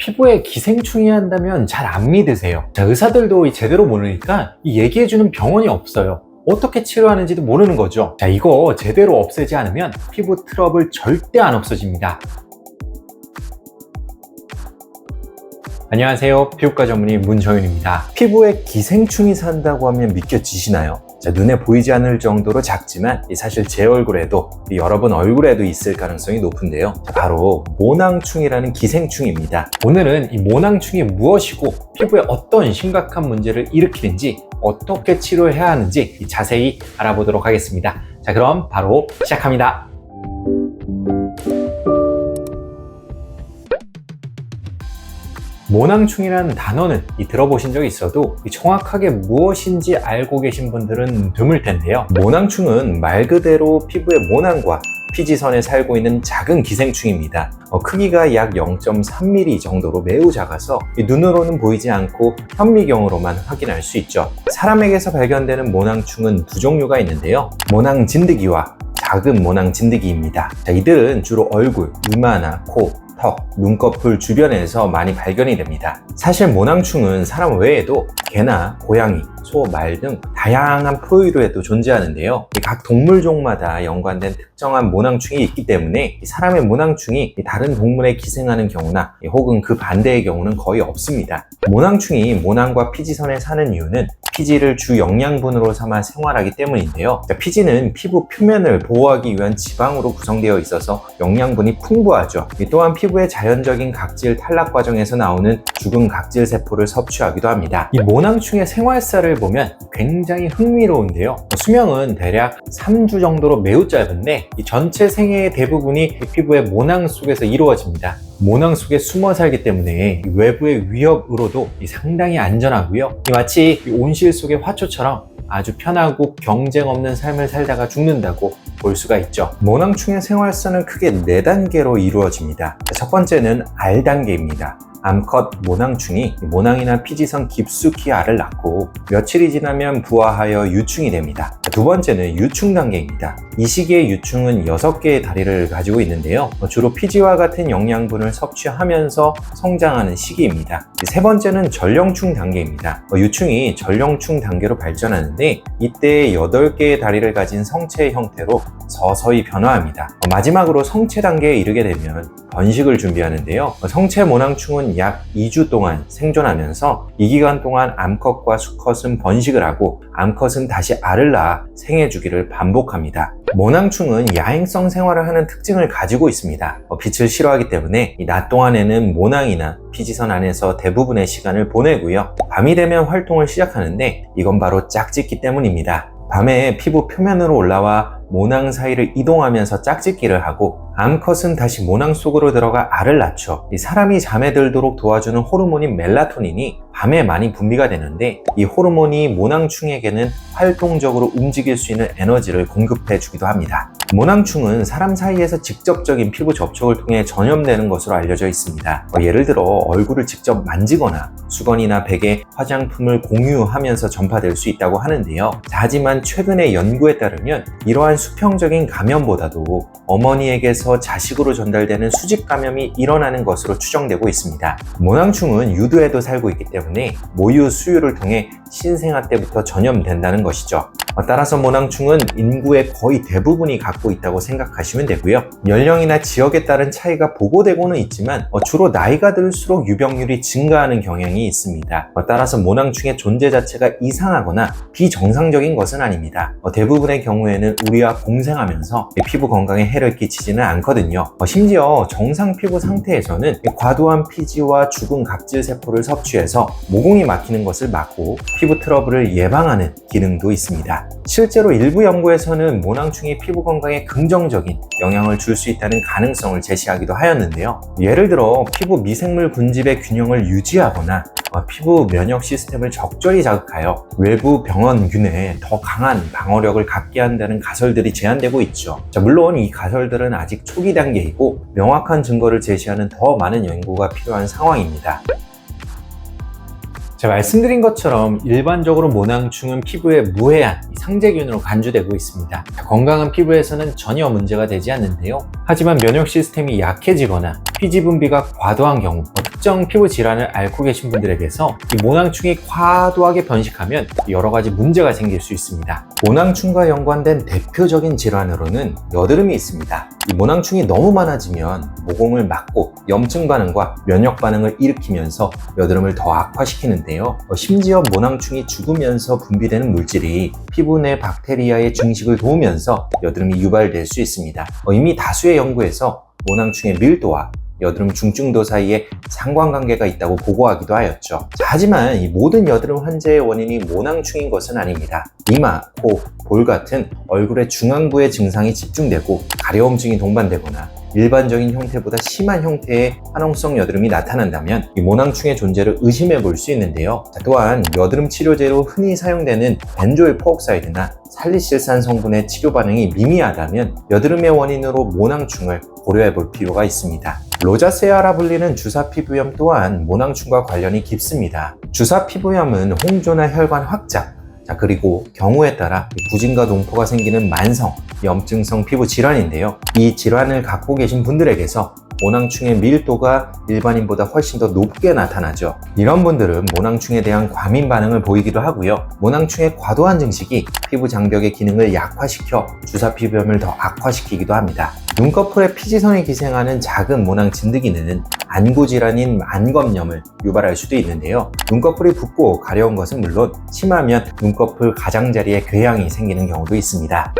피부에 기생충이 한다면 잘 안 믿으세요. 의사들도 제대로 모르니까 얘기해주는 병원이 없어요. 어떻게 치료하는지도 모르는 거죠. 이거 제대로 없애지 않으면 피부 트러블 절대 안 없어집니다. 안녕하세요. 피부과 전문의 문정윤입니다. 피부에 기생충이 산다고 하면 믿겨지시나요? 눈에 보이지 않을 정도로 작지만 사실 제 얼굴에도 여러분 얼굴에도 있을 가능성이 높은데요. 바로 모낭충이라는 기생충입니다. 오늘은 이 모낭충이 무엇이고 피부에 어떤 심각한 문제를 일으키는지 어떻게 치료해야 하는지 자세히 알아보도록 하겠습니다. 그럼 바로 시작합니다. 모낭충이라는 단어는 들어보신 적이 있어도 정확하게 무엇인지 알고 계신 분들은 드물 텐데요. 모낭충은 말 그대로 피부의 모낭과 피지선에 살고 있는 작은 기생충입니다. 크기가 약 0.3mm 정도로 매우 작아서 눈으로는 보이지 않고 현미경으로만 확인할 수 있죠. 사람에게서 발견되는 모낭충은 두 종류가 있는데요. 모낭진드기와 작은 모낭진드기입니다. 이들은 주로 얼굴, 이마나 코, 턱, 눈꺼풀 주변에서 많이 발견이 됩니다. 사실 모낭충은 사람 외에도 개나 고양이, 소, 말 등 다양한 포유류에도 존재하는데요. 각 동물종마다 연관된 특정한 모낭충이 있기 때문에 사람의 모낭충이 다른 동물에 기생하는 경우나 혹은 그 반대의 경우는 거의 없습니다. 모낭충이 모낭과 피지선에 사는 이유는 피지를 주 영양분으로 삼아 생활하기 때문인데요. 피지는 피부 표면을 보호하기 위한 지방으로 구성되어 있어서 영양분이 풍부하죠. 또한 피부의 자연적인 각질 탈락 과정에서 나오는 죽은 각질 세포를 섭취하기도 합니다. 이 모낭충의 생활사를 보면 굉장히 흥미로운데요. 수명은 대략 3주 정도로 매우 짧은데 이 전체 생애의 대부분이 피부의 모낭 속에서 이루어집니다. 모낭 속에 숨어 살기 때문에 외부의 위협으로도 상당히 안전하고요. 마치 온실 속의 화초처럼 아주 편하고 경쟁 없는 삶을 살다가 죽는다고 볼 수가 있죠. 모낭충의 생활사는 크게 4단계로 이루어집니다. 첫 번째는 알 단계입니다. 암컷 모낭충이 모낭이나 피지선 깊숙이 알을 낳고 며칠이 지나면 부화하여 유충이 됩니다. 두 번째는 유충 단계입니다. 이 시기의 유충은 6개의 다리를 가지고 있는데요. 주로 피지와 같은 영양분을 섭취하면서 성장하는 시기입니다. 세 번째는 전령충 단계입니다. 유충이 전령충 단계로 발전하는데 이때 8개의 다리를 가진 성체의 형태로 서서히 변화합니다. 마지막으로 성체 단계에 이르게 되면 번식을 준비하는데요. 성체 모낭충은 약 2주 동안 생존하면서 이 기간 동안 암컷과 수컷은 번식을 하고 암컷은 다시 알을 낳아 생애 주기를 반복합니다. 모낭충은 야행성 생활을 하는 특징을 가지고 있습니다. 빛을 싫어하기 때문에 이 낮 동안에는 모낭이나 피지선 안에서 대부분의 시간을 보내고요. 밤이 되면 활동을 시작하는데 이건 바로 짝짓기 때문입니다. 밤에 피부 표면으로 올라와 모낭 사이를 이동하면서 짝짓기를 하고 암컷은 다시 모낭 속으로 들어가 알을 낳죠. 사람이 잠에 들도록 도와주는 호르몬인 멜라토닌이 밤에 많이 분비가 되는데 이 호르몬이 모낭충에게는 활동적으로 움직일 수 있는 에너지를 공급해 주기도 합니다. 모낭충은 사람 사이에서 직접적인 피부 접촉을 통해 전염되는 것으로 알려져 있습니다. 예를 들어 얼굴을 직접 만지거나 수건이나 베개, 화장품을 공유하면서 전파될 수 있다고 하는데요. 하지만 최근의 연구에 따르면 이러한 수평적인 감염보다도 어머니에게서 자식으로 전달되는 수직 감염이 일어나는 것으로 추정되고 있습니다. 모낭충은 유두에도 살고 있기 때문에 모유 수유를 통해 신생아 때부터 전염된다는 것이죠. 따라서 모낭충은 인구의 거의 대부분이 갖고 있다고 생각하시면 되고요. 연령이나 지역에 따른 차이가 보고되고는 있지만 주로 나이가 들수록 유병률이 증가하는 경향이 있습니다. 따라서 모낭충의 존재 자체가 이상하거나 비정상적인 것은 아닙니다. 대부분의 경우에는 우리와 공생하면서 피부 건강에 해를 끼치지는 않거든요. 심지어 정상 피부 상태에서는 과도한 피지와 죽은 각질 세포를 섭취해서 모공이 막히는 것을 막고 피부 트러블을 예방하는 기능도 있습니다. 실제로 일부 연구에서는 모낭충이 피부 건강에 긍정적인 영향을 줄 수 있다는 가능성을 제시하기도 하였는데요. 예를 들어 피부 미생물 군집의 균형을 유지하거나 피부 면역 시스템을 적절히 자극하여 외부 병원균에 더 강한 방어력을 갖게 한다는 가설들이 제안되고 있죠. 물론 이 가설들은 아직 초기 단계이고 명확한 증거를 제시하는 더 많은 연구가 필요한 상황입니다. 제가 말씀드린 것처럼 일반적으로 모낭충은 피부에 무해한 상재균으로 간주되고 있습니다. 건강한 피부에서는 전혀 문제가 되지 않는데요. 하지만 면역 시스템이 약해지거나 피지 분비가 과도한 경우, 특정 특정 피부 질환을 앓고 계신 분들에게서 이 모낭충이 과도하게 변식하면 여러 가지 문제가 생길 수 있습니다. 모낭충과 연관된 대표적인 질환으로는 여드름이 있습니다. 이 모낭충이 너무 많아지면 모공을 막고 염증 반응과 면역 반응을 일으키면서 여드름을 더 악화시키는데요. 심지어 모낭충이 죽으면서 분비되는 물질이 피부 내 박테리아의 증식을 도우면서 여드름이 유발될 수 있습니다. 이미 다수의 연구에서 모낭충의 밀도와 여드름 중증도 사이에 상관관계가 있다고 보고하기도 하였죠. 하지만 이 모든 여드름 환자의 원인이 모낭충인 것은 아닙니다. 이마, 코, 볼 같은 얼굴의 중앙부의 증상이 집중되고 가려움증이 동반되거나 일반적인 형태보다 심한 형태의 화농성 여드름이 나타난다면 이 모낭충의 존재를 의심해 볼 수 있는데요. 또한 여드름 치료제로 흔히 사용되는 벤조일 페옥사이드나 살리실산 성분의 치료 반응이 미미하다면 여드름의 원인으로 모낭충을 고려해 볼 필요가 있습니다. 로자세아라 불리는 주사 피부염 또한 모낭충과 관련이 깊습니다. 주사 피부염은 홍조나 혈관 확장, 그리고 경우에 따라 부진과 농포가 생기는 만성, 염증성 피부 질환인데요. 이 질환을 갖고 계신 분들에게서 모낭충의 밀도가 일반인보다 훨씬 더 높게 나타나죠. 이런 분들은 모낭충에 대한 과민 반응을 보이기도 하고요. 모낭충의 과도한 증식이 피부 장벽의 기능을 약화시켜 주사 피부염을 더 악화시키기도 합니다. 눈꺼풀의 피지선이 기생하는 작은 모낭 진드기는 안구 질환인 안검염을 유발할 수도 있는데요. 눈꺼풀이 붓고 가려운 것은 물론 심하면 눈꺼풀 가장자리에 궤양이 생기는 경우도 있습니다.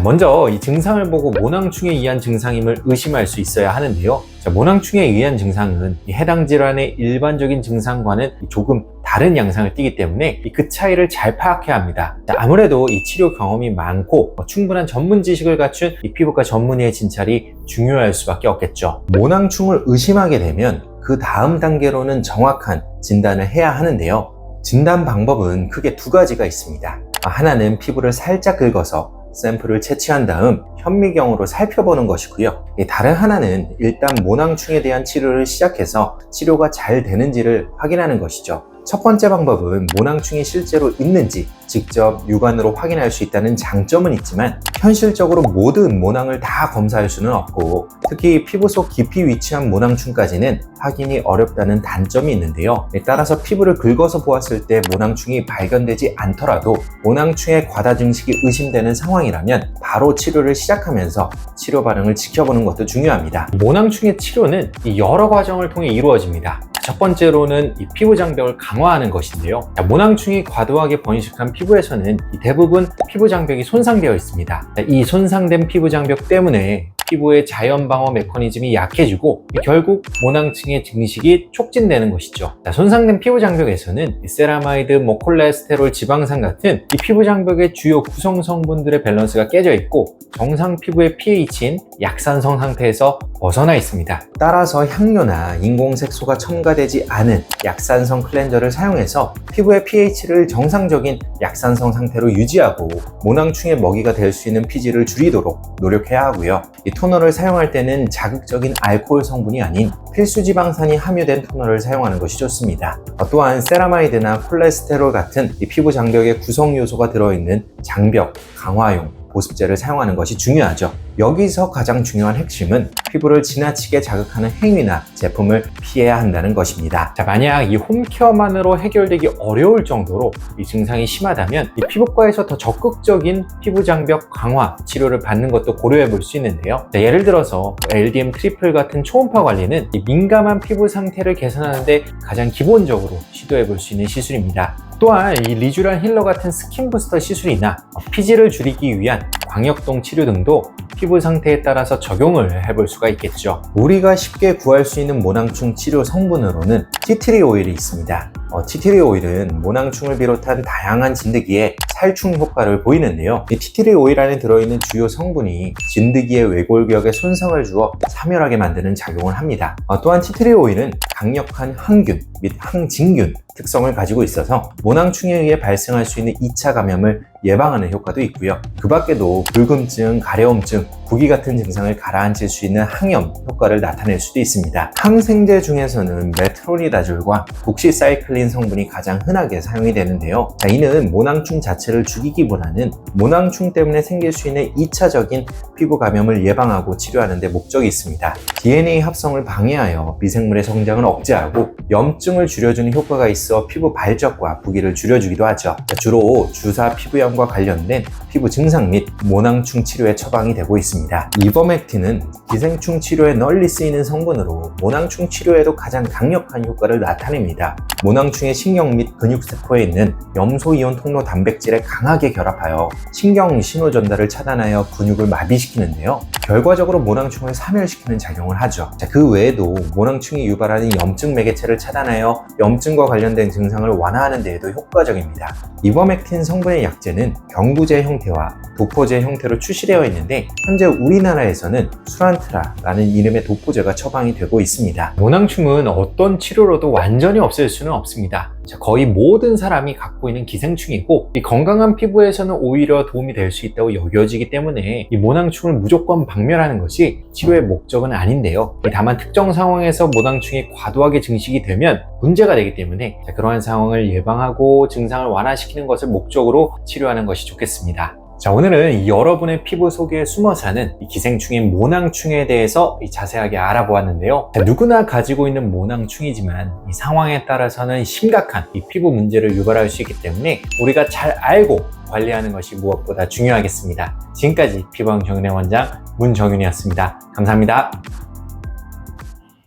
먼저 이 증상을 보고 모낭충에 의한 증상임을 의심할 수 있어야 하는데요. 모낭충에 의한 증상은 해당 질환의 일반적인 증상과는 조금 다른 양상을 띠기 때문에 그 차이를 잘 파악해야 합니다. 아무래도 이 치료 경험이 많고 충분한 전문 지식을 갖춘 이 피부과 전문의의 진찰이 중요할 수밖에 없겠죠. 모낭충을 의심하게 되면 그 다음 단계로는 정확한 진단을 해야 하는데요. 진단 방법은 크게 두 가지가 있습니다. 하나는 피부를 살짝 긁어서 샘플을 채취한 다음 현미경으로 살펴보는 것이고요. 다른 하나는 일단 모낭충에 대한 치료를 시작해서 치료가 잘 되는지를 확인하는 것이죠. 첫 번째 방법은 모낭충이 실제로 있는지 직접 육안으로 확인할 수 있다는 장점은 있지만 현실적으로 모든 모낭을 다 검사할 수는 없고 특히 피부 속 깊이 위치한 모낭충까지는 확인이 어렵다는 단점이 있는데요. 따라서 피부를 긁어서 보았을 때 모낭충이 발견되지 않더라도 모낭충의 과다 증식이 의심되는 상황이라면 바로 치료를 시작하면서 치료 반응을 지켜보는 것도 중요합니다. 모낭충의 치료는 여러 과정을 통해 이루어집니다. 첫 번째로는 이 피부 장벽을 강화하는 것인데요. 모낭충이 과도하게 번식한 피부에서는 대부분 피부 장벽이 손상되어 있습니다. 이 손상된 피부 장벽 때문에 피부의 자연 방어 메커니즘이 약해지고 결국 모낭충의 증식이 촉진되는 것이죠. 손상된 피부 장벽에서는 세라마이드, 콜레스테롤, 지방산 같은 이 피부 장벽의 주요 구성 성분들의 밸런스가 깨져 있고 정상 피부의 pH인 약산성 상태에서 벗어나 있습니다. 따라서 향료나 인공색소가 첨가되지 않은 약산성 클렌저를 사용해서 피부의 pH를 정상적인 약산성 상태로 유지하고 모낭충의 먹이가 될 수 있는 피지를 줄이도록 노력해야 하고요. 이 토너를 사용할 때는 자극적인 알코올 성분이 아닌 필수 지방산이 함유된 토너를 사용하는 것이 좋습니다. 또한 세라마이드나 콜레스테롤 같은 이 피부 장벽의 구성 요소가 들어있는 장벽 강화용 보습제를 사용하는 것이 중요하죠. 여기서 가장 중요한 핵심은 피부를 지나치게 자극하는 행위나 제품을 피해야 한다는 것입니다. 만약 이 홈케어만으로 해결되기 어려울 정도로 이 증상이 심하다면 이 피부과에서 더 적극적인 피부 장벽 강화 치료를 받는 것도 고려해 볼 수 있는데요. 예를 들어서 LDM 트리플 같은 초음파 관리는 이 민감한 피부 상태를 개선하는 데 가장 기본적으로 시도해 볼 수 있는 시술입니다. 또한 이 리쥬란 힐러 같은 스킨 부스터 시술이나 피지를 줄이기 위한 광역동 치료 등도 피부 상태에 따라서 적용을 해볼 수가 있겠죠. 우리가 쉽게 구할 수 있는 모낭충 치료 성분으로는 티트리 오일이 있습니다. 티트리 오일은 모낭충을 비롯한 다양한 진드기에 살충 효과를 보이는데요. 이 티트리 오일 안에 들어있는 주요 성분이 진드기의 외골격에 손상을 주어 사멸하게 만드는 작용을 합니다. 또한 티트리 오일은 강력한 항균 및 항진균, 특성을 가지고 있어서 모낭충에 의해 발생할 수 있는 2차 감염을 예방하는 효과도 있고요. 그 밖에도 불금증, 가려움증, 구기 같은 증상을 가라앉힐 수 있는 항염 효과를 나타낼 수도 있습니다. 항생제 중에서는 메트로니다졸과 독시사이클린 성분이 가장 흔하게 사용이 되는데요. 이는 모낭충 자체를 죽이기보다는 모낭충 때문에 생길 수 있는 2차적인 피부 감염을 예방하고 치료하는 데 목적이 있습니다. DNA 합성을 방해하여 미생물의 성장을 억제하고 염증을 줄여주는 효과가 있어 피부 발적과 부기를 줄여주기도 하죠. 주로 주사 피부염과 관련된 피부 증상 및 모낭충 치료에 처방이 되고 있습니다. 이버맥틴은 기생충 치료에 널리 쓰이는 성분으로 모낭충 치료에도 가장 강력한 효과를 나타냅니다. 모낭충의 신경 및 근육세포에 있는 염소이온 통로 단백질에 강하게 결합하여 신경 신호 전달을 차단하여 근육을 마비시키는데요. 결과적으로 모낭충을 사멸시키는 작용을 하죠. 그 외에도 모낭충이 유발하는 염증 매개체를 차단하여 염증과 관련된 증상을 완화하는 데에도 효과적입니다. 이버맥틴 성분의 약제는 경구제 형태와 도포제 형태로 출시되어 있는데 현재 우리나라에서는 수란트라라는 이름의 도포제가 처방이 되고 있습니다. 모낭충은 어떤 치료로도 완전히 없앨 수는 없습니다. 거의 모든 사람이 갖고 있는 기생충이고 이 건강한 피부에서는 오히려 도움이 될 수 있다고 여겨지기 때문에 이 모낭충을 무조건 박멸하는 것이 치료의 목적은 아닌데요. 다만 특정 상황에서 모낭충이 과도하게 증식이 되면 문제가 되기 때문에 그러한 상황을 예방하고 증상을 완화시키는 것을 목적으로 치료하는 것이 좋겠습니다. 오늘은 여러분의 피부 속에 숨어 사는 이 기생충인 모낭충에 대해서 자세하게 알아보았는데요. 누구나 가지고 있는 모낭충이지만 이 상황에 따라서는 심각한 이 피부 문제를 유발할 수 있기 때문에 우리가 잘 알고 관리하는 것이 무엇보다 중요하겠습니다. 지금까지 피부왕 정윤의 원장 문정윤이었습니다. 감사합니다.